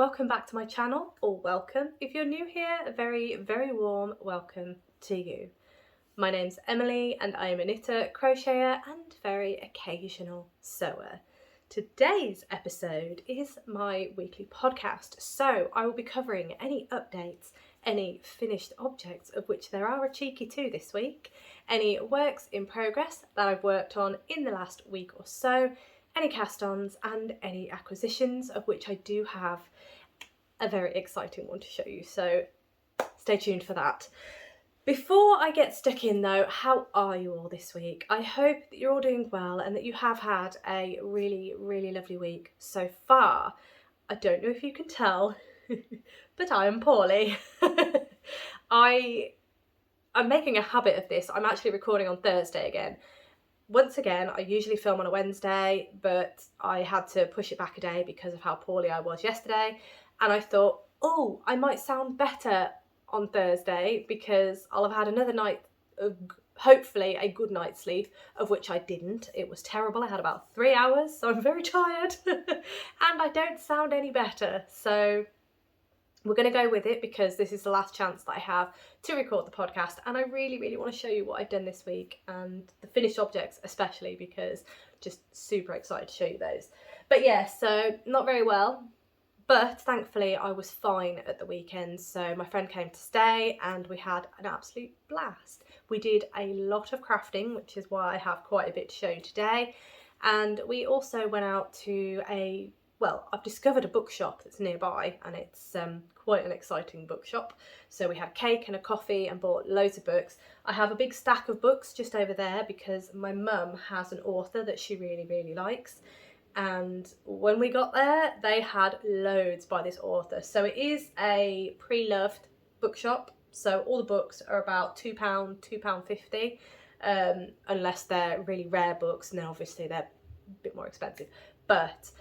welcome back to my channel, or welcome. If you're new here, a very, very warm welcome to you. My name's Emily and I am a knitter, crocheter and very occasional sewer. Today's episode is my weekly podcast, so I will be covering any updates, any finished objects, of which there are a cheeky 2 this week, any works in progress that I've worked on in the last week or so, any cast-ons and any acquisitions, of which I do have a very exciting one to show you, so stay tuned for that. Before I get stuck in though, how are you all this week? I hope that you're all doing well and that you have had a really, really lovely week so far. I don't know if you can tell, but I am poorly. I'm making a habit of this. I'm actually recording on Thursday again. Once again, I usually film on a Wednesday, but I had to push it back a day because of how poorly I was yesterday. And I thought, oh, I might sound better on Thursday because I'll have had another night of, hopefully, a good night's sleep, of which I didn't. It was terrible. I had about 3 hours, so I'm very tired. And I don't sound any better. So we're going to go with it because this is the last chance that I have to record the podcast, and I really, really want to show you what I've done this week and the finished objects especially, because I'm just super excited to show you those. But yeah, so not very well, but thankfully I was fine at the weekend. So my friend came to stay and we had an absolute blast. We did a lot of crafting, which is why I have quite a bit to show you today. And we also went out to I've discovered a bookshop that's nearby, and it's quite an exciting bookshop. So we had a cake and a coffee and bought loads of books. I have a big stack of books just over there because my mum has an author that she really, really likes. And when we got there, they had loads by this author. So it is a pre-loved bookshop. So all the books are about £2, £2.50, unless they're really rare books, and then obviously they're a bit more expensive. But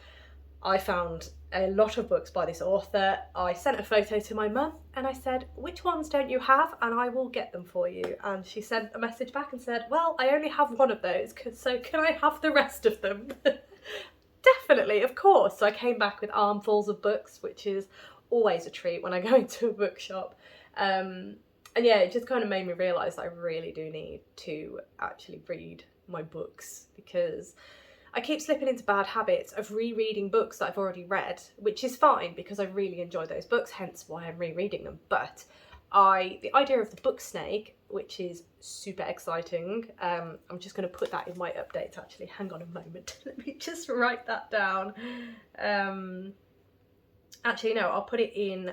I found a lot of books by this author. I sent a photo to my mum and I said, which ones don't you have, and I will get them for you. And she sent a message back and said, well, I only have one of those, so can I have the rest of them? Definitely, of course. So I came back with armfuls of books, which is always a treat when I go into a bookshop. And yeah, it just kind of made me realise that I really do need to actually read my books, because I keep slipping into bad habits of rereading books that I've already read, which is fine because I really enjoy those books, hence why I'm rereading them. But the idea of the book snake, which is super exciting, I'm just going to put that in my updates actually. Hang on a moment, let me just write that down. Actually, no, I'll put it in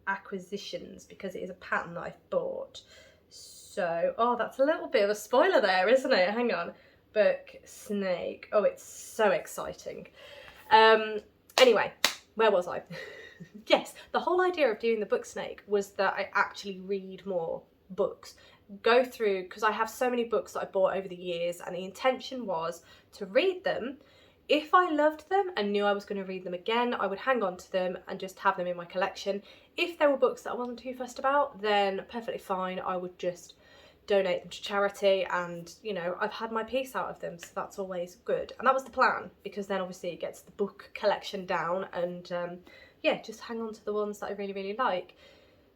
acquisitions because it is a pattern that I've bought. So, oh, that's a little bit of a spoiler there, isn't it? Hang on. Book snake. Oh, it's so exciting. Anyway, where was I? Yes, the whole idea of doing the book snake was that I actually read more books, go through, because I have so many books that I bought over the years, and the intention was to read them. If I loved them and knew I was going to read them again, I would hang on to them and just have them in my collection. If there were books that I wasn't too fussed about, then perfectly fine, I would just donate them to charity, and you know, I've had my piece out of them, so that's always good. And that was the plan, because then obviously it gets the book collection down, and yeah, just hang on to the ones that I really, really like.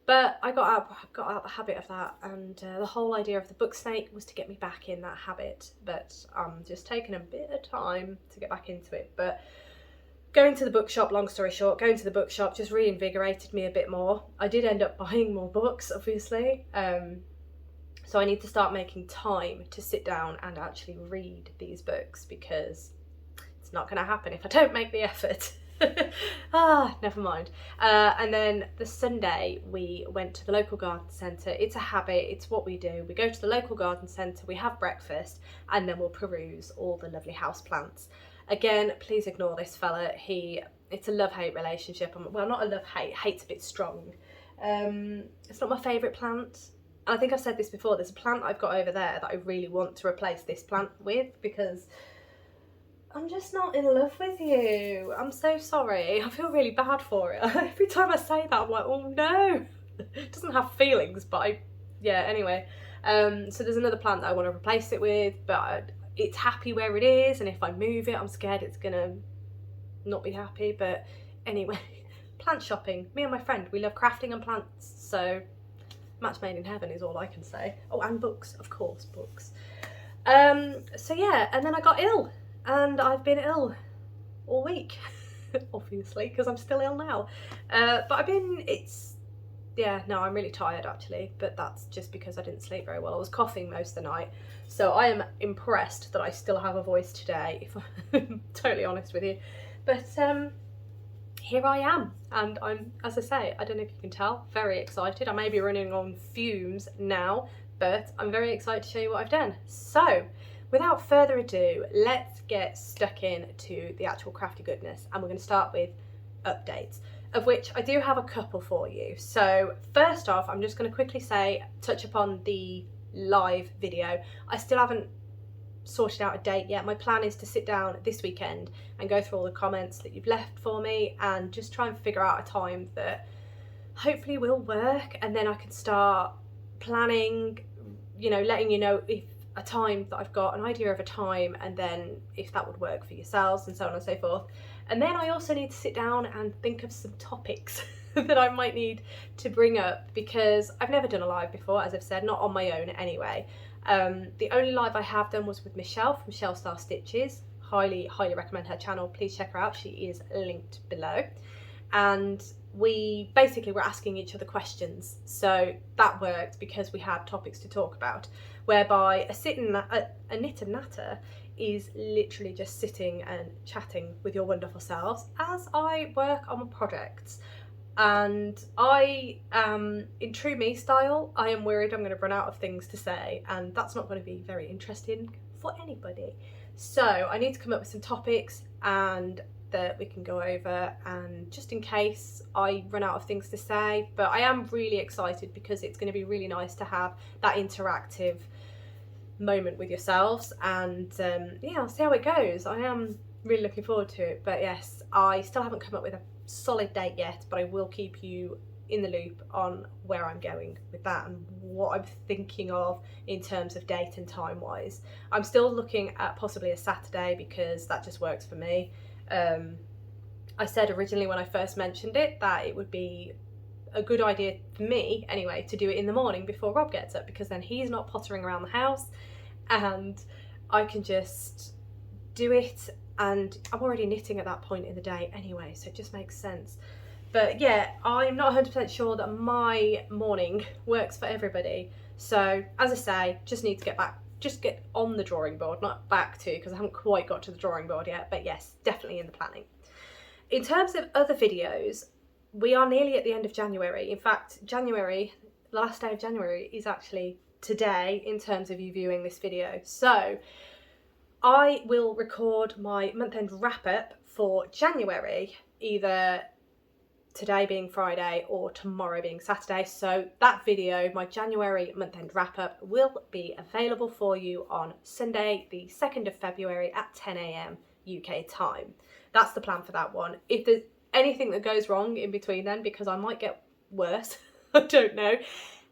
But I got out the habit of that, and the whole idea of the book snake was to get me back in that habit, but I'm just taking a bit of time to get back into it. But going to the bookshop, long story short, going to the bookshop just reinvigorated me a bit more. I did end up buying more books, obviously. So I need to start making time to sit down and actually read these books, because it's not going to happen if I don't make the effort. Never mind. And then the Sunday we went to the local garden centre. It's a habit, it's what we do. We go to the local garden centre, we have breakfast, and then we'll peruse all the lovely houseplants. Again, please ignore this fella. It's a love-hate relationship. Well, not a love-hate, hate's a bit strong. It's not my favourite plant. I think I've said this before, there's a plant I've got over there that I really want to replace this plant with, because I'm just not in love with you. I'm so sorry. I feel really bad for it. Every time I say that, I'm like, oh no. It doesn't have feelings, but yeah, anyway. So there's another plant that I want to replace it with, but it's happy where it is, and if I move it, I'm scared it's gonna not be happy. But anyway, plant shopping. Me and my friend, we love crafting and plants, so match made in heaven is all I can say. Oh, and books, of course, books. So yeah, and then I got ill, and I've been ill all week, obviously, because I'm still ill now. But I'm really tired actually, but that's just because I didn't sleep very well. I was coughing most of the night, so I am impressed that I still have a voice today, if I'm totally honest with you. But here I am, and I'm, as I say, I don't know if you can tell, very excited. I may be running on fumes now, but I'm very excited to show you what I've done. So, without further ado, let's get stuck into the actual crafty goodness, and we're going to start with updates, of which I do have a couple for you. So first off, I'm just going to quickly touch upon the live video. I still haven't sorted out a date yet. My plan is to sit down this weekend and go through all the comments that you've left for me and just try and figure out a time that hopefully will work, and then I can start planning, letting you know if a time that I've got an idea of a time, and then if that would work for yourselves, and so on and so forth. And then I also need to sit down and think of some topics that I might need to bring up, because I've never done a live before, as I've said, not on my own anyway. The only live I have done was with Michelle from Shell Star Stitches. Highly recommend her channel. Please check her out. She is linked below. And we basically were asking each other questions. So that worked because we had topics to talk about, whereby a knit and natter is literally just sitting and chatting with your wonderful selves as I work on my projects. And I am, in true me style, I am worried I'm going to run out of things to say, and that's not going to be very interesting for anybody. So I need to come up with some topics and that we can go over, and just in case I run out of things to say. But I am really excited because it's going to be really nice to have that interactive moment with yourselves, and I'll see how it goes. I am really looking forward to it. But yes, I still haven't come up with a solid date yet, but I will keep you in the loop on where I'm going with that and what I'm thinking of in terms of date and time wise. I'm still looking at possibly a Saturday because that just works for me. I said originally when I first mentioned it that it would be a good idea for me anyway to do it in the morning before Rob gets up, because then he's not pottering around the house and I can just do it, and I'm already knitting at that point in the day anyway, so it just makes sense. But yeah, I'm not 100% sure that my morning works for everybody. So as I say, just need to get on the drawing board, not back to, because I haven't quite got to the drawing board yet, but yes, definitely in the planning. In terms of other videos, we are nearly at the end of January. In fact, the last day of January is actually today in terms of you viewing this video. So I will record my month-end wrap-up for January, either today being Friday or tomorrow being Saturday. So that video, my January month-end wrap-up, will be available for you on Sunday the 2nd of February at 10 AM UK time. That's the plan for that one. If there's anything that goes wrong in between then, because I might get worse, I don't know.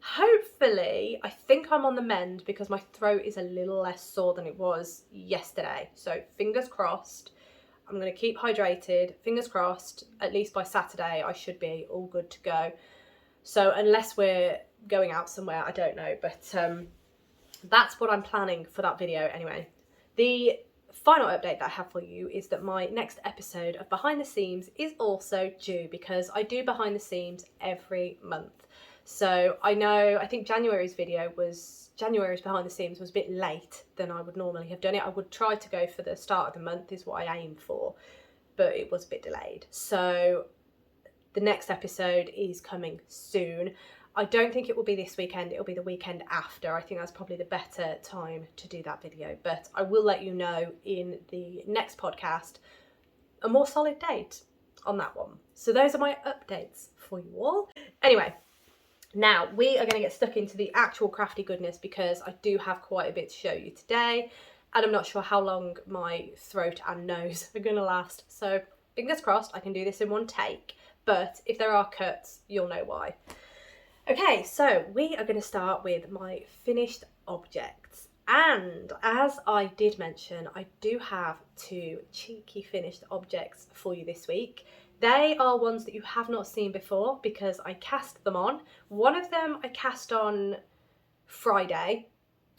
Hopefully, I think I'm on the mend because my throat is a little less sore than it was yesterday. So fingers crossed. I'm going to keep hydrated. Fingers crossed, at least by Saturday, I should be all good to go. So unless we're going out somewhere, I don't know. But that's what I'm planning for that video anyway. The final update that I have for you is that my next episode of Behind the Seams is also due, because I do Behind the Seams every month. So I think January's Behind the Seams was a bit late than I would normally have done it. I would try to go for the start of the month is what I aim for, but it was a bit delayed. So the next episode is coming soon. I don't think it will be this weekend, it'll be the weekend after. I think that's probably the better time to do that video, but I will let you know in the next podcast a more solid date on that one. So those are my updates for you all. Anyway, now we are going to get stuck into the actual crafty goodness, because I do have quite a bit to show you today, and I'm not sure how long my throat and nose are going to last. So fingers crossed I can do this in one take, but if there are cuts, you'll know why. Okay, so we are going to start with my finished objects, and as I did mention, I do have 2 cheeky finished objects for you this week. They are ones that you have not seen before because I cast them on. One of them I cast on Friday,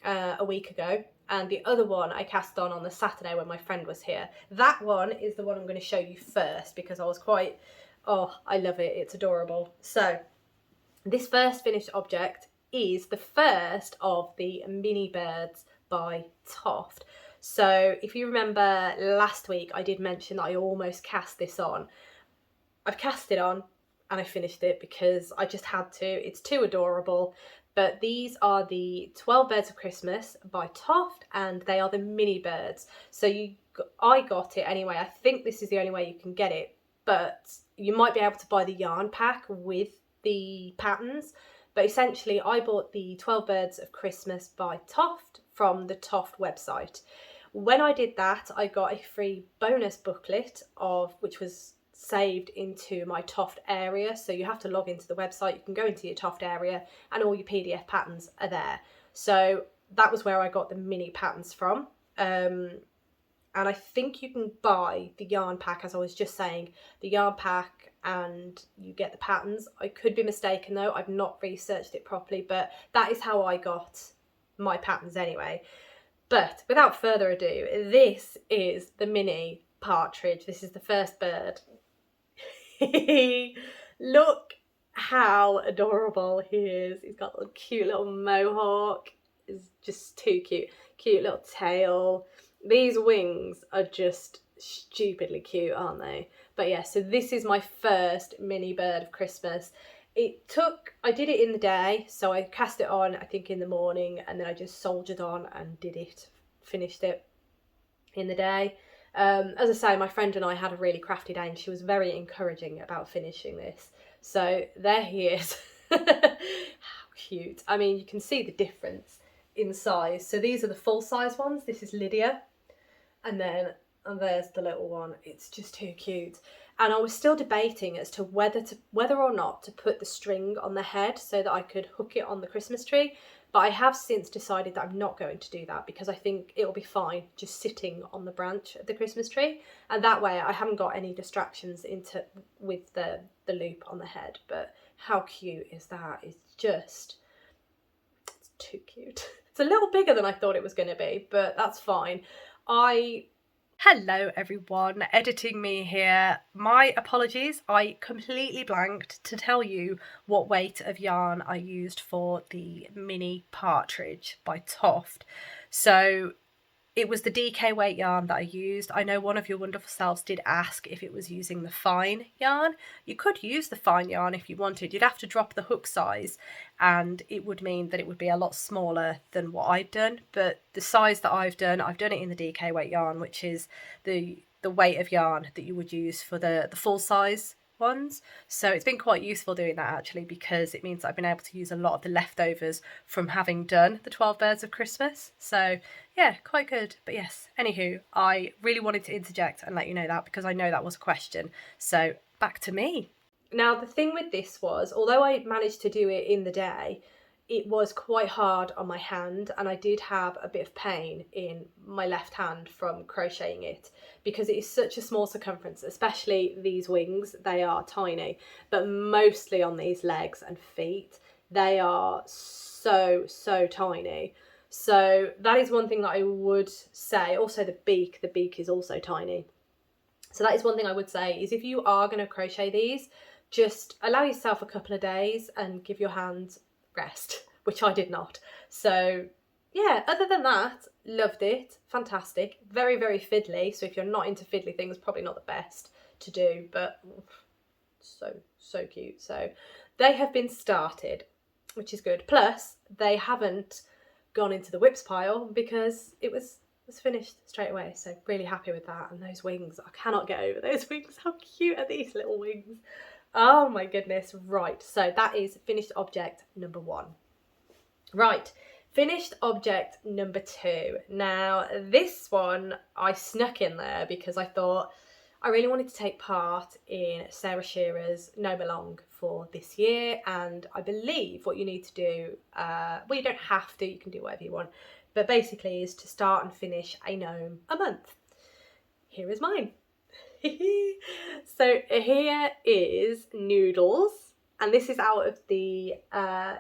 a week ago, and the other one I cast on the Saturday when my friend was here. That one is the one I'm going to show you first because I was quite, oh, I love it, it's adorable. So this first finished object is the first of the mini birds by Toft. So if you remember last week, I did mention that I almost cast this on. I've cast it on and I finished it because I just had to. It's too adorable. But these are the 12 Birds of Christmas by Toft, and they are the mini birds. So I got it anyway. I think this is the only way you can get it, but you might be able to buy the yarn pack with the patterns. But essentially, I bought the 12 Birds of Christmas by Toft from the Toft website. When I did that, I got a free bonus booklet which was saved into my Toft area. So you have to log into the website, you can go into your Toft area and all your PDF patterns are there. So that was where I got the mini patterns from. And I think you can buy the yarn pack, as I was just saying, the yarn pack, and you get the patterns. I could be mistaken though, I've not researched it properly, but that is how I got my patterns anyway. But without further ado, this is the mini Partridge. This is the first bird. Look how adorable he is. He's got a cute little mohawk. It's just too cute. Cute little tail. These wings are just stupidly cute, aren't they? But yeah, so this is my first mini bird of Christmas. I did it in the day, so I cast it on, I think in the morning, and then I just soldiered on and finished it in the day. As I say, my friend and I had a really crafty day and she was very encouraging about finishing this. So there he is. How cute. I mean, you can see the difference in size. So these are the full size ones. This is Lydia. And there's the little one. It's just too cute. And I was still debating as to whether or not to put the string on the head so that I could hook it on the Christmas tree. But I have since decided that I'm not going to do that because I think it'll be fine just sitting on the branch of the Christmas tree. And that way I haven't got any distractions with the loop on the head. But how cute is that? It's too cute. It's a little bigger than I thought it was going to be, but that's fine. Hello everyone, editing me here. My apologies, I completely blanked to tell you what weight of yarn I used for the mini Partridge by Toft. So it was the DK weight yarn that I used. I know one of your wonderful selves did ask if it was using the fine yarn. You could use the fine yarn if you wanted. You'd have to drop the hook size and it would mean that it would be a lot smaller than what I'd done. But the size that I've done it in the DK weight yarn, which is the weight of yarn that you would use for the full size ones. So it's been quite useful doing that actually, because it means that I've been able to use a lot of the leftovers from having done the 12 Birds of Christmas. So yeah, quite good. But yes, anywho, I really wanted to interject and let you know that because I know that was a question. So back to me. Now the thing with this was, although I managed to do it in the day, it was quite hard on my hand and I did have a bit of pain in my left hand from crocheting it because it is such a small circumference, especially these wings. They are tiny, but mostly on these legs and feet, they are so tiny. So that is one thing that I would say. Also the beak is also tiny. So that is one thing I would say is if you are going to crochet these, just allow yourself a couple of days and give your hands rest, which I did not. So yeah, other than that, loved it. Fantastic. Very fiddly. So if you're not into fiddly things, probably not the best to do, but so cute. So they have been started, which is good. Plus they haven't gone into the whips pile because it was finished straight away. So really happy with that. And those wings, I cannot get over those wings. How cute are these little wings? Oh my goodness. Right, so that is finished object number 1. Right, finished object number 2. Now this one I snuck in there because I thought I really wanted to take part in Sarah Shearer's Gnome Along for this year, and I believe what you need to do, well, you don't have to, you can do whatever you want, but basically is to start and finish a gnome a month. Here is mine. So here is Noodles, and this is out of the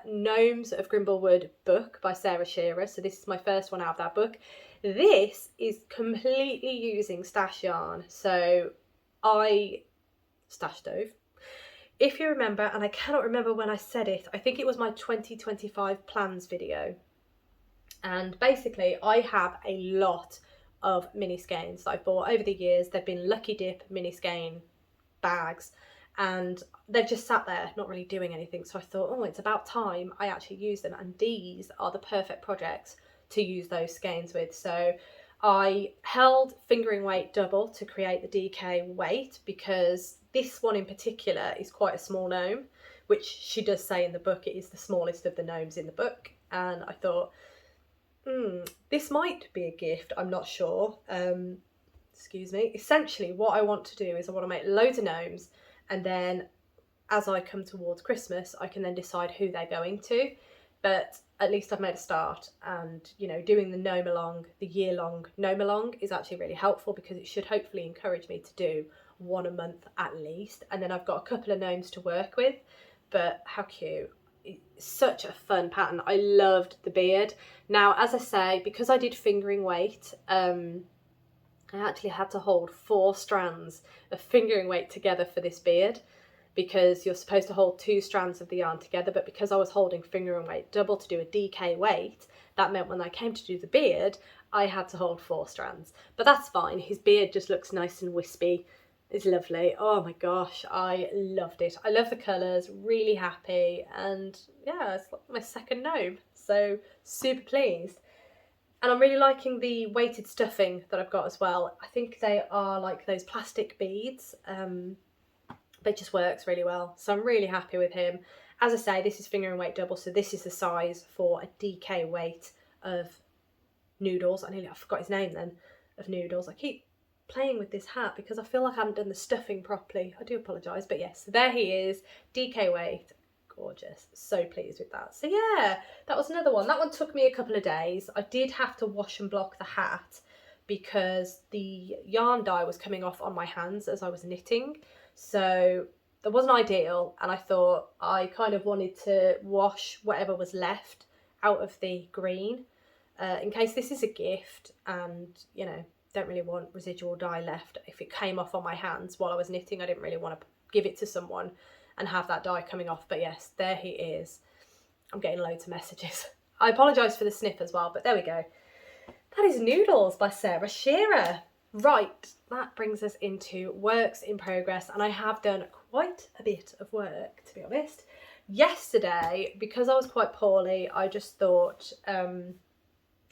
Gnomes of Grimblewood book by Sarah Shearer. So this is my first one out of that book. This is completely using stash yarn. So stash stove. If you remember, and I cannot remember when I said it, I think it was my 2025 plans video. And basically I have a lot of mini skeins that I've bought over the years. They've been Lucky Dip mini skein bags, and they've just sat there not really doing anything. So I thought, oh, it's about time I actually use them, and these are the perfect projects to use those skeins with. So I held fingering weight double to create the DK weight, because this one in particular is quite a small gnome, which she does say in the book it is the smallest of the gnomes in the book. And I thought, this might be a gift, I'm not sure. Excuse me. Essentially what I want to do is I want to make loads of gnomes, and then as I come towards Christmas I can then decide who they're going to. But at least I've made a start, and you know, doing the gnome along, the year-long gnome along, is actually really helpful, because it should hopefully encourage me to do one a month at least. And then I've got a couple of gnomes to work with. But how cute. It's such a fun pattern. I loved the beard. Now, as I say, because I did fingering weight, I actually had to hold 4 strands of fingering weight together for this beard, because you're supposed to hold 2 strands of the yarn together. But because I was holding fingering weight double to do a DK weight, that meant when I came to do the beard, I had to hold 4 strands. But that's fine. His beard just looks nice and wispy. It's lovely. Oh my gosh, I loved it. I love the colours, really happy, and yeah, it's like my second gnome, so super pleased. And I'm really liking the weighted stuffing that I've got as well. I think they are like those plastic beads, but it just works really well. So I'm really happy with him. As I say, this is fingering weight double, so this is the size for a DK weight of Noodles. I forgot his name then, of Noodles. I keep playing with this hat because I feel like I haven't done the stuffing properly. I do apologise, but yes, there he is, DK weight. Gorgeous. So pleased with that. So yeah, that was another one. That one took me a couple of days. I did have to wash and block the hat because the yarn dye was coming off on my hands as I was knitting, so that wasn't ideal. And I thought I kind of wanted to wash whatever was left out of the green, in case this is a gift, and you know, don't really want residual dye left. If it came off on my hands while I was knitting, I didn't really want to give it to someone and have that dye coming off. But yes, there he is. I'm getting loads of messages. I apologise for the snip as well, but there we go. That is Noodles by Sarah Shearer. Right, that brings us into works in progress, and I have done quite a bit of work, to be honest. Yesterday, because I was quite poorly, I just thought, I'm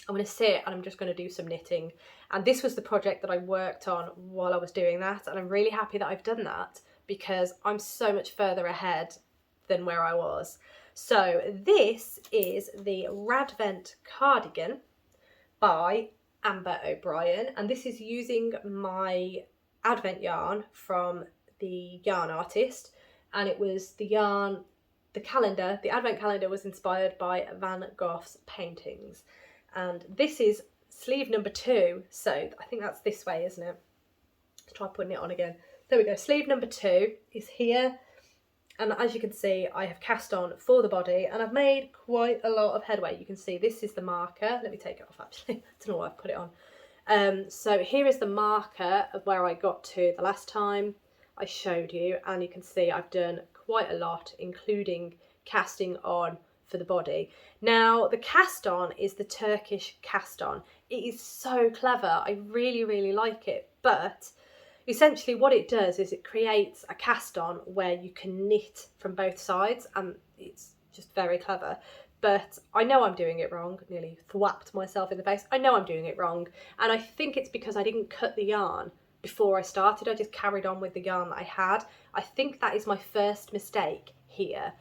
going to sit and I'm just going to do some knitting. And this was the project that I worked on while I was doing that, and I'm really happy that I've done that, because I'm so much further ahead than where I was. So this is the Radvent Cardigan by Amber O'Brien, and this is using my Advent yarn from the Yarn Artist, and it was the yarn, the Advent calendar was inspired by Van Gogh's paintings. And this is sleeve number 2, so I think that's this way, isn't it? Let's try putting it on again. There we go, sleeve number 2 is here, and as you can see I have cast on for the body, and I've made quite a lot of headway. You can see this is the marker. Let me take it off actually, I don't know why I've put it on. So here is the marker of where I got to the last time I showed you, and you can see I've done quite a lot, including casting on for the body. Now the cast on is the Turkish cast on. It is so clever, I really like it, but essentially what it does is it creates a cast on where you can knit from both sides, and it's just very clever. But I know I'm doing it wrong. Nearly thwapped myself in the face. I know I'm doing it wrong, and I think it's because I didn't cut the yarn before I started. I just carried on with the yarn that I had. I think that is my first mistake here.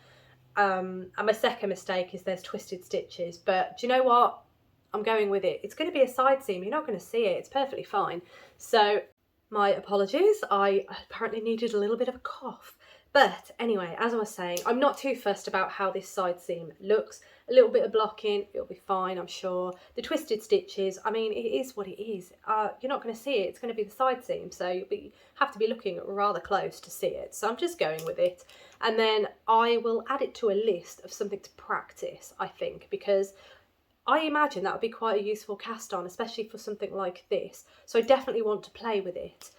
And my second mistake is there's twisted stitches, but do you know what? I'm going with it. It's going to be a side seam. You're not going to see it. It's perfectly fine. So my apologies. I apparently needed a little bit of a cough. But anyway, as I was saying, I'm not too fussed about how this side seam looks. a little bit of blocking, it'll be fine, I'm sure. The twisted stitches, I mean, it is what it is. You're not going to see it, it's going to be the side seam, so you'll have to be looking rather close to see it. So I'm just going with it. And then I will add it to a list of something to practice, I think, because I imagine that would be quite a useful cast on, especially for something like this. So I definitely want to play with it.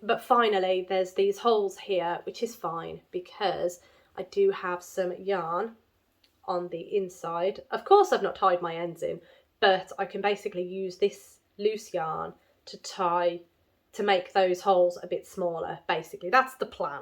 But finally, there's these holes here, which is fine because I do have some yarn on the inside. Of course, I've not tied my ends in, but I can basically use this loose yarn to make those holes a bit smaller, basically. That's the plan.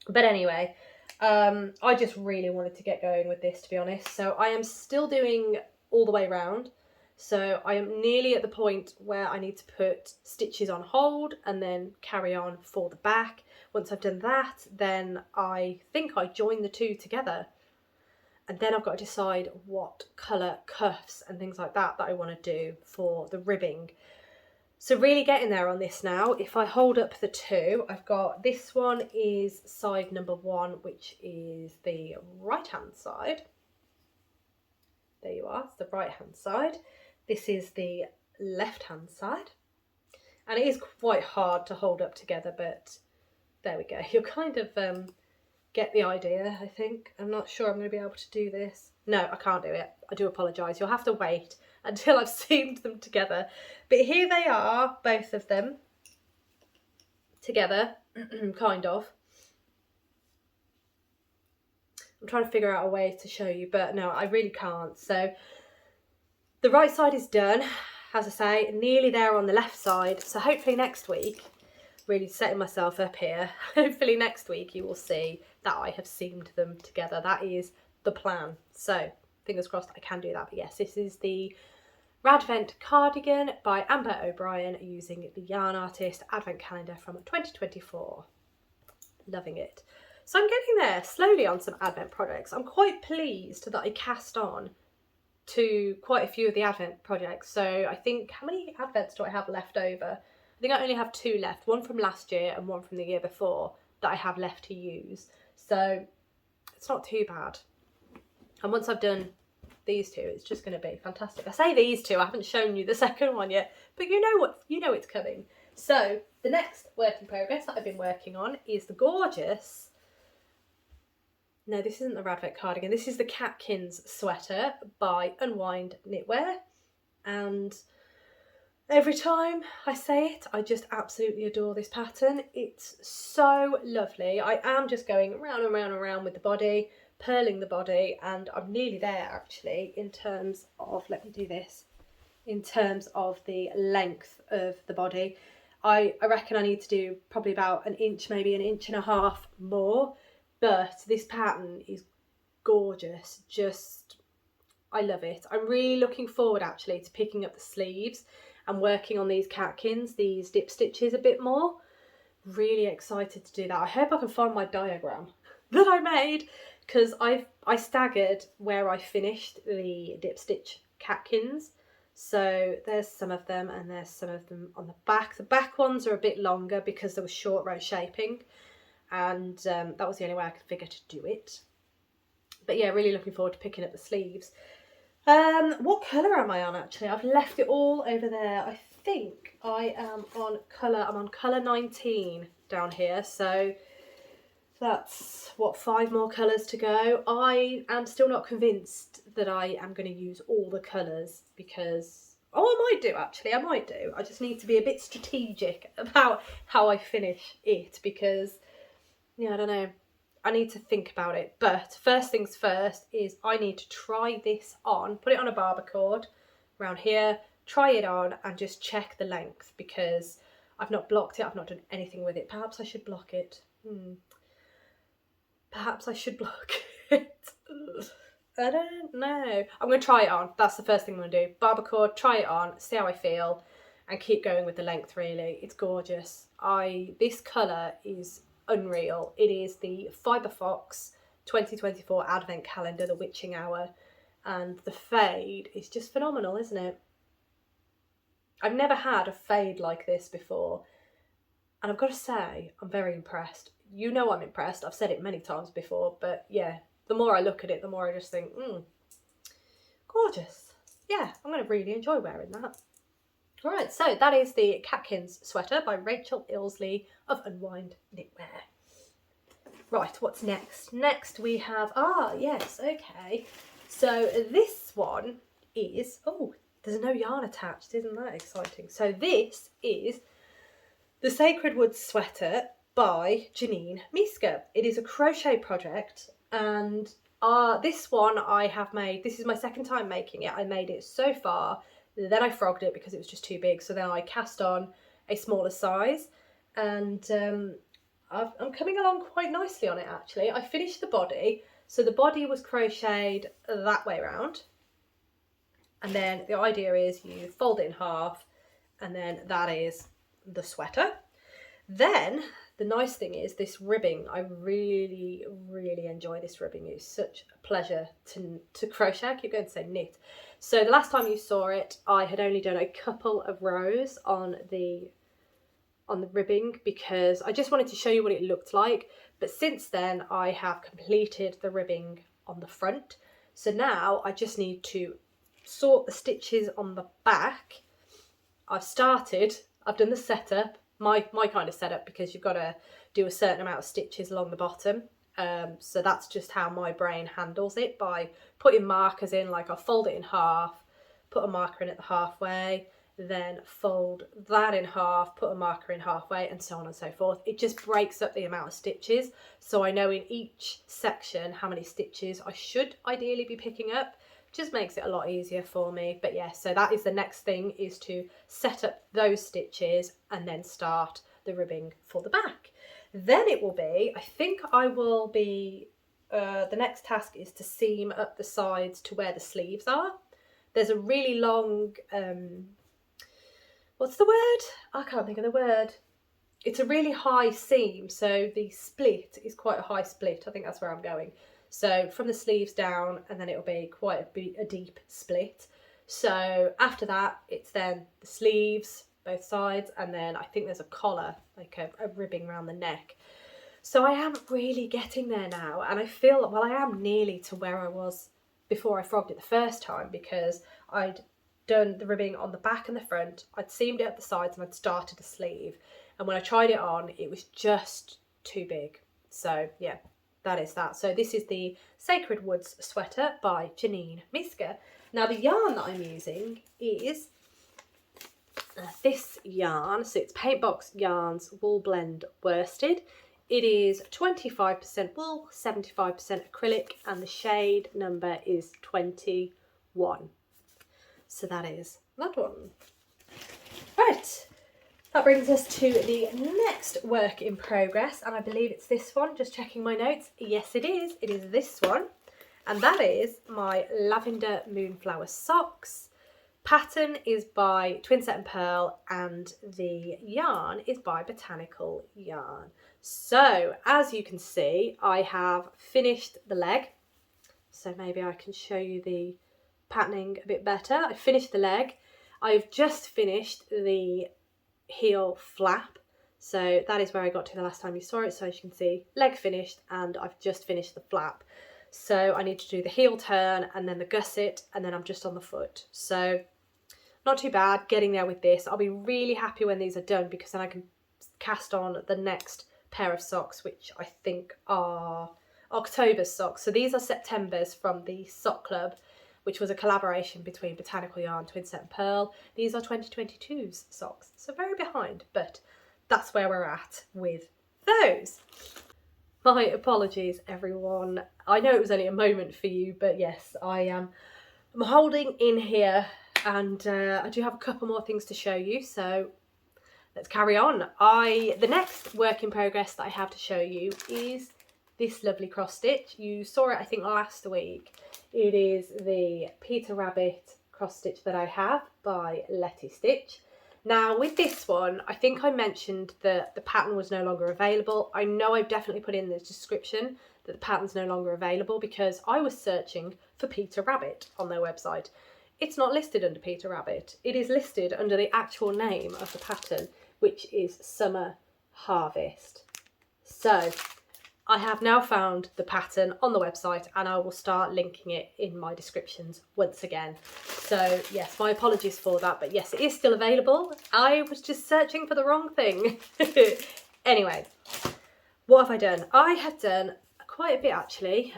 But anyway, I just really wanted to get going with this, to be honest. So I am still doing all the way round. So I am nearly at the point where I need to put stitches on hold and then carry on for the back. Once I've done that, then I think I join the two together. And then I've got to decide what colour cuffs and things like that I want to do for the ribbing. So really getting there on this now. If I hold up the two, I've got this one is side number 1, which is the right hand side. There you are, it's the right hand side. This is the left hand side. And it is quite hard to hold up together, but there we go. You'll kind of get the idea, I think. I'm not sure I'm going to be able to do this. No, I can't do it. I do apologise. You'll have to wait until I've seamed them together. But here they are, both of them, together, kind of. I'm trying to figure out a way to show you, but no, I really can't. So the right side is done, as I say, nearly there on the left side. So hopefully next week, really setting myself up here, hopefully next week you will see that I have seamed them together. That is the plan. So fingers crossed I can do that. But yes, this is the Radvent Cardigan by Amber O'Brien using the Yarn Artist Advent Calendar from 2024. Loving it. So I'm getting there slowly on some Advent projects. I'm quite pleased that I cast on to quite a few of the Advent projects. So I think, how many Advents do I have left over? I think I only have 2 left, one from last year and one from the year before that I have left to use. So it's not too bad. And once I've done these two, it's just going to be fantastic. I say these two, I haven't shown you the second one yet, but you know it's coming. So the next work in progress that I've been working on is the gorgeous, no, this isn't the Radvent Cardigan, this is the Catkins Sweater by Unwind Knitwear. And every time I say it, I just absolutely adore this pattern. It's so lovely. I am just going round and round and round with the body, purling the body, and I'm nearly there actually in terms of, let me do this, in terms of the length of the body. I reckon I need to do probably about 1 inch, maybe 1.5 inches more, but this pattern is gorgeous. Just, I love it. I'm really looking forward actually to picking up the sleeves and working on these catkins, these dip stitches a bit more. Really excited to do that. I hope I can find my diagram that I made, because I staggered where I finished the dip stitch catkins. So there's some of them and there's some of them on the back. The back ones are a bit longer because there was short row shaping, and that was the only way I could figure to do it. But yeah, really looking forward to picking up the sleeves. What colour am I on actually? I've left it all over there. I think I am on colour, I'm on colour 19 down here. So that's, what, 5 more colours to go. I am still not convinced that I am going to use all the colours because, oh, I might do actually, I might do. I just need to be a bit strategic about how I finish it because, yeah, I don't know. I need to think about it. But first things first is I need to try this on, put it on a barber cord around here, try it on and just check the length because I've not blocked it, I've not done anything with it. Perhaps I should block it. Perhaps I should block it. I don't know. I'm going to try it on. That's the first thing I'm going to do. Barber cord, try it on, see how I feel and keep going with the length really. It's gorgeous. This colour is unreal. It is the Fibre Fox 2024 Advent Calendar, the Witching Hour, and the fade is just phenomenal, isn't it? I've never had a fade like this before, and I've got to say I'm very impressed. You know I'm impressed, I've said it many times before, but yeah, the more I look at it, the more I just think, gorgeous. Yeah, I'm going to really enjoy wearing that. All right, so that is the Catkins Sweater by Rachel Ilsley of Unwind Knitwear. Right, what's next? Next we have, yes, okay. So this one is, there's no yarn attached, isn't that exciting? So this is the Sacred Woods Sweater by Janine Miska. It is a crochet project, and this one I have made, this is my second time making it. I made it so far, then I frogged it because it was just too big, so then I cast on a smaller size, and I'm coming along quite nicely on it actually. I finished the body, so the body was crocheted that way around, and then the idea is you fold it in half, and then that is the sweater. Then the nice thing is this ribbing. I really, really enjoy this ribbing. It's such a pleasure to crochet. I keep going to say knit. So the last time you saw it, I had only done a couple of rows on the ribbing because I just wanted to show you what it looked like. But since then I have completed the ribbing on the front. So now I just need to sort the stitches on the back. I've done the setup, my kind of setup, because you've got to do a certain amount of stitches along the bottom. So that's just how my brain handles it, by putting markers in. Like I'll fold it in half, put a marker in at the halfway, then fold that in half, put a marker in halfway, and so on and so forth. It just breaks up the amount of stitches, so I know in each section how many stitches I should ideally be picking up. Just makes it a lot easier for me. But yeah, so that is the next thing, is to set up those stitches and then start the ribbing for the back. Then it will be, I think I will be, the next task is to seam up the sides to where the sleeves are. There's a really long, what's the word? I can't think of the word. It's a really high seam, so the split is quite a high split. I think that's where I'm going. So from the sleeves down, and then it'll be quite a deep split. So after that, it's then the sleeves, both sides, and then I think there's a collar, like a ribbing around the neck. So I am really getting there now, and I feel, well, I am nearly to where I was before I frogged it the first time, because I'd done the ribbing on the back and the front, I'd seamed it at the sides, and I'd started a sleeve. And when I tried it on, it was just too big. So yeah, that is that. So this is the Sacred Woods Sweater by Janine Miska. Now the yarn that I'm using is this yarn. So it's Paintbox Yarns Wool Blend Worsted. It is 25% wool, 75% acrylic, and the shade number is 21. So that is that one. Right. That brings us to the next work in progress, and I believe it's this one. Just checking my notes. Yes, it is. It is this one, and that is my Lavender Moonflower socks. Pattern is by Twinset and Pearl, and the yarn is by Botanical Yarn. So, as you can see, I have finished the leg. So maybe I can show you the patterning a bit better. I finished the leg. I've just finished the heel flap, so that is where I got to the last time you saw it. So as you can see, leg finished, and I've just finished the flap. So I need to do the heel turn and then the gusset, and then I'm just on the foot. So not too bad, getting there with this. I'll be really happy when these are done, because then I can cast on the next pair of socks, which I think are October's socks. So these are September's from the Sock Club, which was a collaboration between Botanical Yarn, Twinset and Pearl. These are 2022's socks, so very behind, but that's where we're at with those. My apologies, everyone. I know it was only a moment for you, but yes, I'm holding in here, and I do have a couple more things to show you, so let's carry on. The next work in progress that I have to show you is this lovely cross stitch. You saw it, I think, last week. It is the Peter Rabbit cross stitch that I have by Letty Stitch. Now with this one, I think I mentioned that the pattern was no longer available. I know I've definitely put in the description that the pattern's no longer available, because I was searching for Peter Rabbit on their website. It's not listed under Peter Rabbit. It is listed under the actual name of the pattern, which is Summer Harvest. So I have now found the pattern on the website and I will start linking it in my descriptions once again. So yes, my apologies for that, but yes, it is still available. I was just searching for the wrong thing. Anyway, what have I done? I have done quite a bit actually.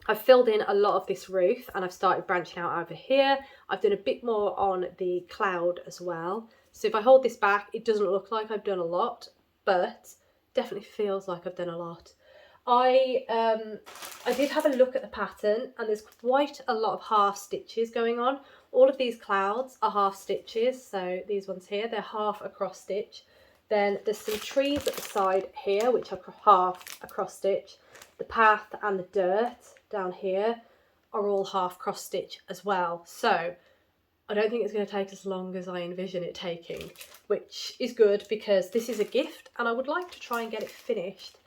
I've filled in a lot of this roof and I've started branching out over here. I've done a bit more on the cloud as well. So if I hold this back, it doesn't look like I've done a lot, but definitely feels like I've done a lot. I did have a look at the pattern and there's quite a lot of half stitches going on. All of these clouds are half stitches, so these ones here, they're half a cross stitch. Then there's some trees at the side here which are half a cross stitch. The path and the dirt down here are all half cross stitch as well. So I don't think it's going to take as long as I envision it taking, which is good because this is a gift and I would like to try and get it finished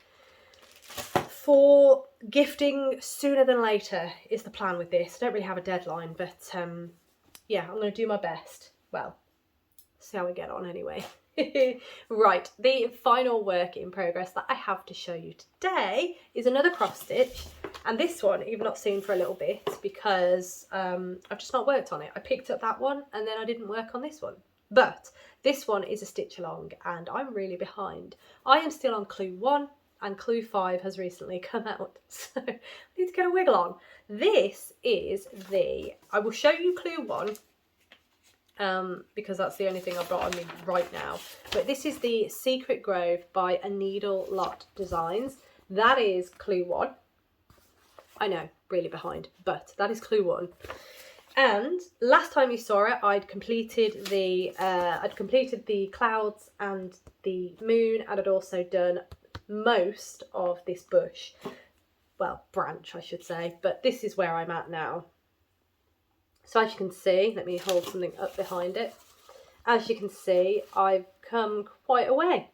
for gifting sooner than later is the plan with this. I don't really have a deadline, but yeah, I'm going to do my best. Well, see how we get on anyway. Right, the final work in progress that I have to show you today is another cross stitch, and this one you've not seen for a little bit because I've just not worked on it. I picked up that one and then I didn't work on this one, but this one is a stitch along and I'm really behind. I am still on clue 1 and clue 5 has recently come out, so I need to get a wiggle on. This is I will show you clue 1 because that's the only thing I've got on me right now. But this is the Secret Grove by A Needle Lot Designs. That is clue 1. I know, really behind, but that is clue 1. And last time you saw it, I'd completed the clouds and the moon, and I'd also done most of this bush, well, branch I should say, but this is where I'm at now. So as you can see, let me hold something up behind it. As you can see, I've come quite a way.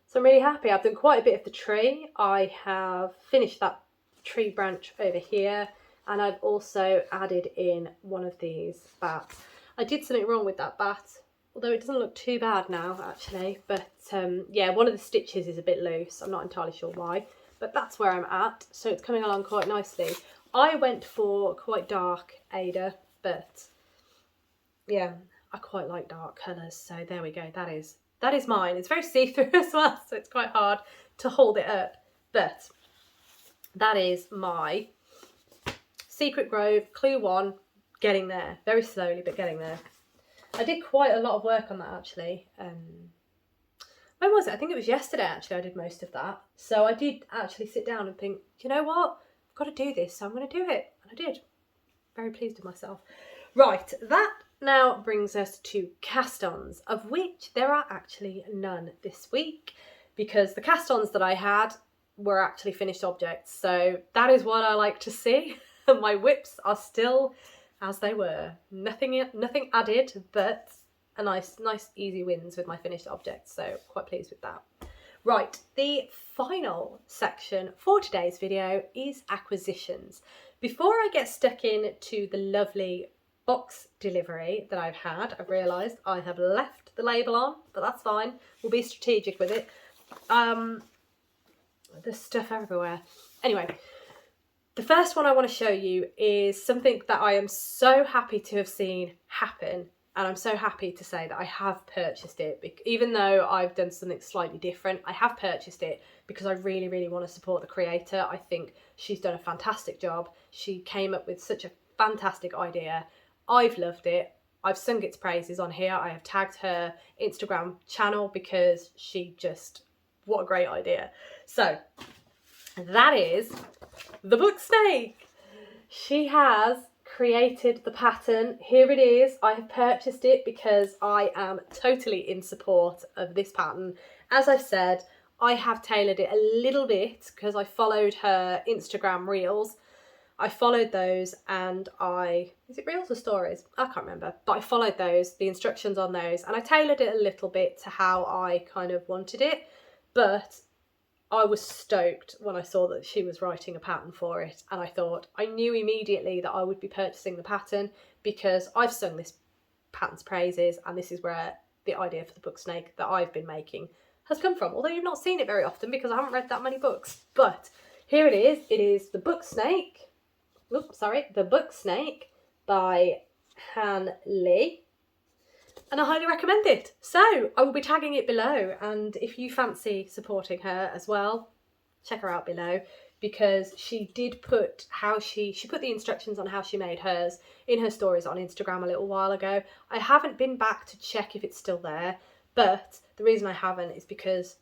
So I'm really happy. I've done quite a bit of the tree. I have finished that tree branch over here, and I've also added in one of these bats. I did something wrong with that bat, although it doesn't look too bad now actually, but yeah, one of the stitches is a bit loose. I'm not entirely sure why, but that's where I'm at. So it's coming along quite nicely. I went for quite dark Ada, but yeah, I quite like dark colours, so there we go. That is mine. It's very see-through as well, so it's quite hard to hold it up, but that is my Secret Grove clue 1, getting there, very slowly but getting there. I did quite a lot of work on that actually. When was it? I think it was yesterday actually I did most of that. So I did actually sit down and think, you know what? I've got to do this, so I'm going to do it. And I did. Very pleased with myself. Right, that now brings us to cast-ons, of which there are actually none this week because the cast-ons that I had were actually finished objects. So that is what I like to see. My whips are still as they were. Nothing added, but a nice easy wins with my finished objects. So quite pleased with that. Right, the final section for today's video is acquisitions. Before I get stuck into the lovely box delivery that I've had, I've realised I have left the label on, but that's fine. We'll be strategic with it. There's stuff everywhere. Anyway, the first one I want to show you is something that I am so happy to have seen happen. And I'm so happy to say that I have purchased it. Even though I've done something slightly different, I have purchased it because I really, really want to support the creator. I think she's done a fantastic job. She came up with such a fantastic idea. I've loved it. I've sung its praises on here. I have tagged her Instagram channel because she just, what a great idea. So that is the book snake. She has created the pattern. Here it is. I have purchased it because I am totally in support of this pattern. As I've said, I have tailored it a little bit because I followed her Instagram reels. I followed those and is it reels or stories? I can't remember, but I followed those, the instructions on those, and I tailored it a little bit to how I kind of wanted it, but I was stoked when I saw that she was writing a pattern for it, and I knew immediately that I would be purchasing the pattern because I've sung this pattern's praises, and this is where the idea for the book snake that I've been making has come from, although you've not seen it very often because I haven't read that many books. But here it is. It is The Book Snake. The Book Snake by Han Lee. And I highly recommend it. So I will be tagging it below, and if you fancy supporting her as well, check her out below, because she did put she put the instructions on how she made hers in her stories on Instagram a little while ago. I haven't been back to check if it's still there, but the reason I haven't is because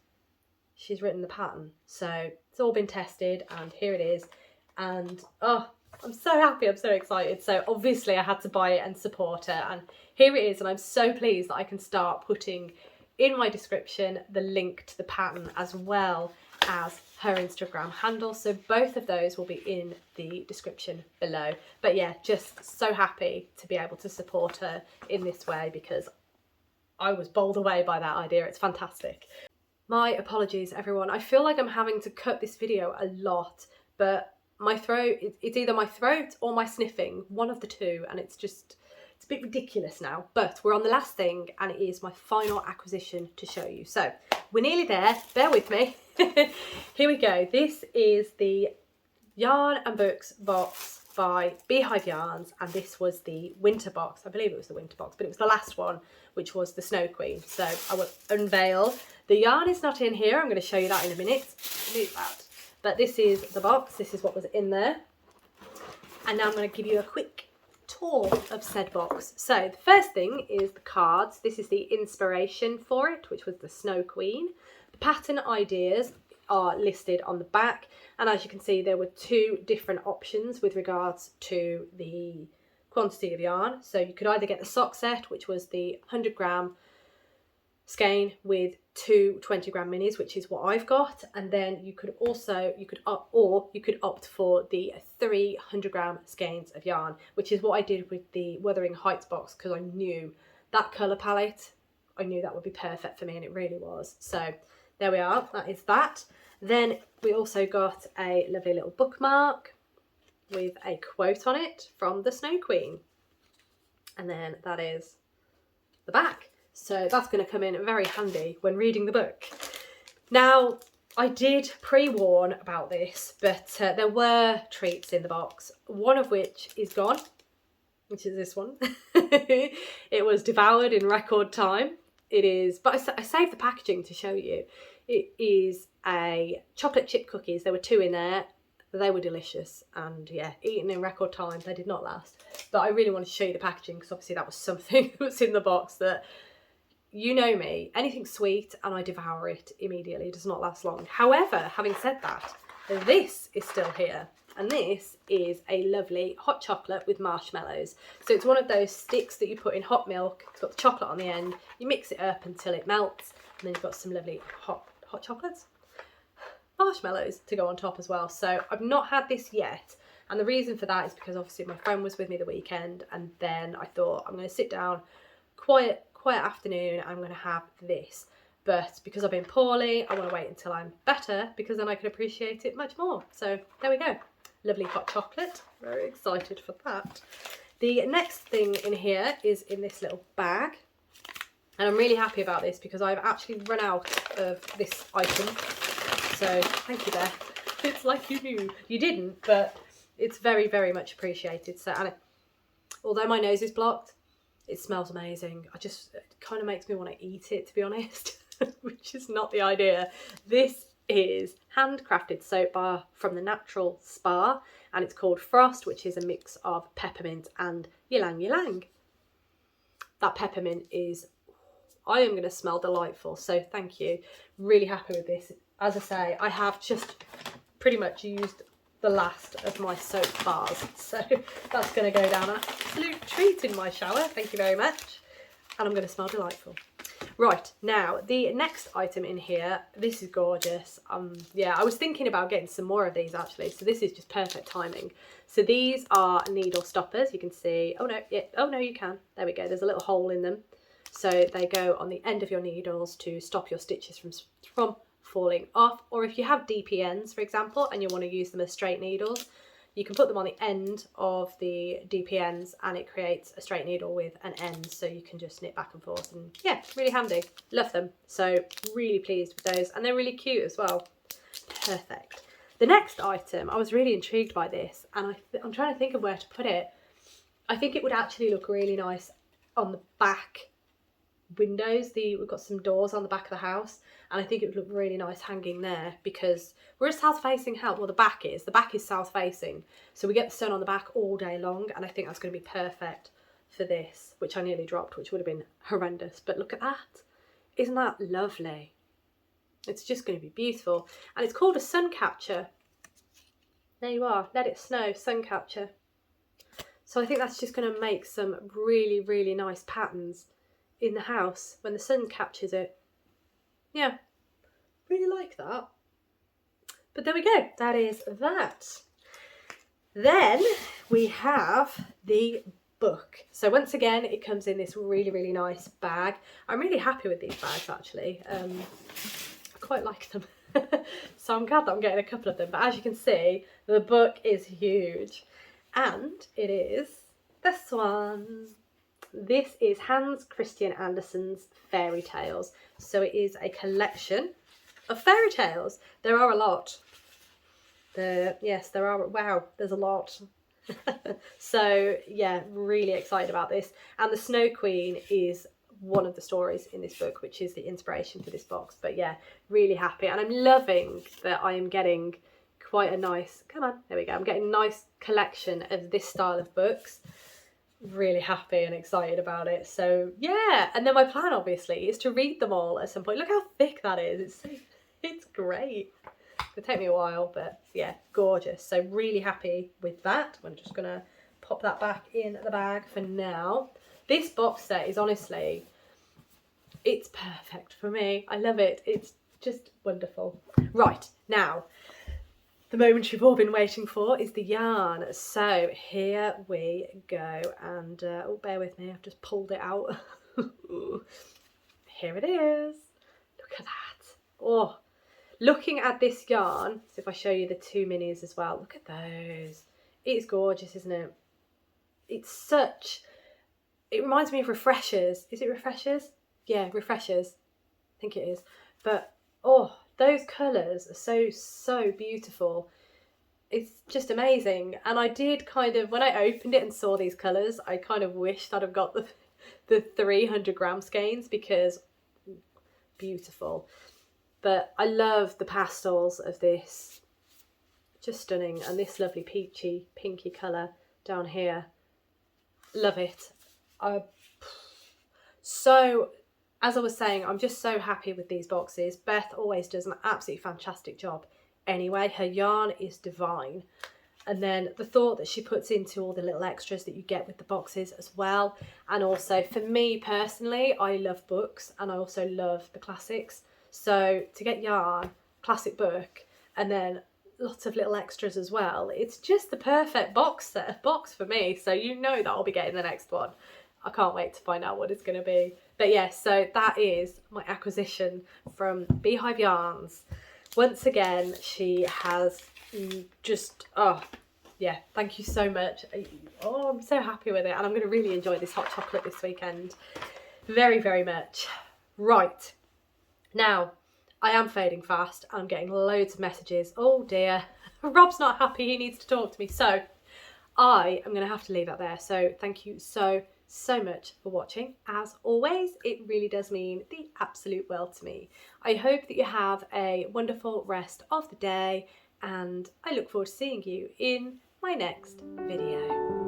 she's written the pattern. So it's all been tested, and here it is. And oh, I'm so happy, I'm so excited. So obviously I had to buy it and support her, and here it is. And I'm so pleased that I can start putting in my description the link to the pattern as well as her Instagram handle. So both of those will be in the description below. But yeah, just so happy to be able to support her in this way, because I was bowled away by that idea. It's fantastic. My apologies, everyone. I feel like I'm having to cut this video a lot, but my throat, it's either my throat or my sniffing, one of the two, and it's a bit ridiculous now. But we're on the last thing, and it is my final acquisition to show you. So we're nearly there, bear with me. Here we go. This is the Yarn and Books box by Beehive Yarns, and this was the winter box. I believe it was the winter box, but it was the last one, which was the Snow Queen. So I will unveil. The yarn is not in here. I'm going to show you that in a minute. But this is the box. This is what was in there. And now I'm going to give you a quick tour of said box. So the first thing is the cards. This is the inspiration for it, which was the Snow Queen. The pattern ideas are listed on the back, and as you can see, there were two different options with regards to the quantity of yarn. So you could either get the sock set, which was the 100-gram skein with two 20-gram minis, which is what I've got, and then you could opt for the 300-gram skeins of yarn, which is what I did with the Wuthering Heights box, because I knew that colour palette, I knew that would be perfect for me, and it really was. So there we are, that is that. Then we also got a lovely little bookmark with a quote on it from the Snow Queen. And then that is the back. So that's going to come in very handy when reading the book. Now, I did pre-warn about this, but there were treats in the box, one of which is gone, which is this one. It was devoured in record time. It is, but I saved the packaging to show you. It is a chocolate chip cookies. There were two in there. They were delicious, and yeah, eaten in record time. They did not last. But I really wanted to show you the packaging, because obviously that was something that was in the box that, you know me, anything sweet and I devour it immediately. It does not last long. However, having said that, this is still here. And this is a lovely hot chocolate with marshmallows. So it's one of those sticks that you put in hot milk. It's got the chocolate on the end. You mix it up until it melts. And then you've got some lovely hot chocolates. Marshmallows to go on top as well. So I've not had this yet. And the reason for that is because obviously my friend was with me the weekend. And then I thought, I'm going to sit down, quiet afternoon, I'm going to have this. But because I've been poorly, I want to wait until I'm better, because then I can appreciate it much more. So there we go. Lovely hot chocolate. Very excited for that. The next thing in here is in this little bag. And I'm really happy about this because I've actually run out of this item. So thank you, Beth. It's like you knew. You didn't, but it's very, very much appreciated. So, and although my nose is blocked, it smells amazing. It kind of makes me want to eat it, to be honest, which is not the idea. This is handcrafted soap bar from the Natural Spa, and it's called Frost, which is a mix of peppermint and ylang ylang. That peppermint is, I am going to smell delightful, so thank you. Really happy with this. As I say, I have just pretty much used the last of my soap bars, so that's going to go down an absolute treat in my shower. Thank you very much. And I'm going to smell delightful. Right, now the next item in here, this is gorgeous. Yeah, I was thinking about getting some more of these actually, so this is just perfect timing. So these are needle stoppers. You can see, oh no, yeah, oh no, you can. There we go. There's a little hole in them, so they go on the end of your needles to stop your stitches from falling off. Or if you have DPNs, for example, and you want to use them as straight needles, You can put them on the end of the DPNs and it creates a straight needle with an end, so you can just knit back and forth, and yeah, really handy. Love them. So really pleased with those, and they're really cute as well. Perfect. The next item, I was really intrigued by this, and I'm trying to think of where to put it. I think it would actually look really nice on the back windows. We've got some doors on the back of the house, and I think it would look really nice hanging there, because we're a south facing house. Well, the back is south facing, so we get the sun on the back all day long, and I think that's going to be perfect for this, which I nearly dropped, which would have been horrendous. But look at that. Isn't that lovely? It's just going to be beautiful. And it's called a sun catcher. There you are. Let it snow, sun catcher. So I think that's just going to make some really, really nice patterns in the house when the sun catches it. Yeah, really like that. But there we go. That is that. Then we have the book. So once again, it comes in this really, really nice bag. I'm really happy with these bags, actually. I quite like them. So I'm glad that I'm getting a couple of them. But as you can see, the book is huge. And it is this one. This is Hans Christian Andersen's Fairy Tales. So it is a collection of fairy tales. There are a lot. Yes, there are. Wow, there's a lot. So yeah, really excited about this. And the Snow Queen is one of the stories in this book, which is the inspiration for this box. But yeah, really happy, and I'm loving that I am getting quite a nice, come on, there we go, I'm getting a nice collection of this style of books. Really happy and excited about it. So yeah, and then my plan obviously is to read them all at some point. Look how thick that is. It's great. It'll take me a while, but yeah, gorgeous. So really happy with that. I'm just gonna pop that back in the bag for now. This box set is honestly, it's perfect for me. I love it. It's just wonderful. Right, now, the moment you've all been waiting for is the yarn. So here we go. And oh, bear with me, I've just pulled it out. Here it is. Look at that. Oh, looking at this yarn, so if I show you the two minis as well, look at those. It's gorgeous, isn't it? It's such, it reminds me of Refreshers. Is it Refreshers? Yeah, Refreshers. I think it is. But oh, those colours are so beautiful. It's just amazing. And I did kind of, when I opened it and saw these colours, I kind of wished I'd have got the 300 gram skeins, because beautiful. But I love the pastels of this. Just stunning. And this lovely peachy, pinky colour down here. Love it. So, as I was saying, I'm just so happy with these boxes. Beth always does an absolutely fantastic job. Anyway, her yarn is divine. And then the thought that she puts into all the little extras that you get with the boxes as well. And also, for me personally, I love books and I also love the classics. So to get yarn, classic book, and then lots of little extras as well, it's just the perfect box for me. So you know that I'll be getting the next one. I can't wait to find out what it's going to be. But yeah, so that is my acquisition from Beehive Yarns. Once again, she has just, oh yeah, thank you so much. Oh, I'm so happy with it, and I'm going to really enjoy this hot chocolate this weekend. Very, very much. Right, now, I am fading fast. I'm getting loads of messages. Oh dear, Rob's not happy, he needs to talk to me. So I am going to have to leave that there. So thank you so much for watching. As always, it really does mean the absolute world to me. I hope that you have a wonderful rest of the day, and I look forward to seeing you in my next video.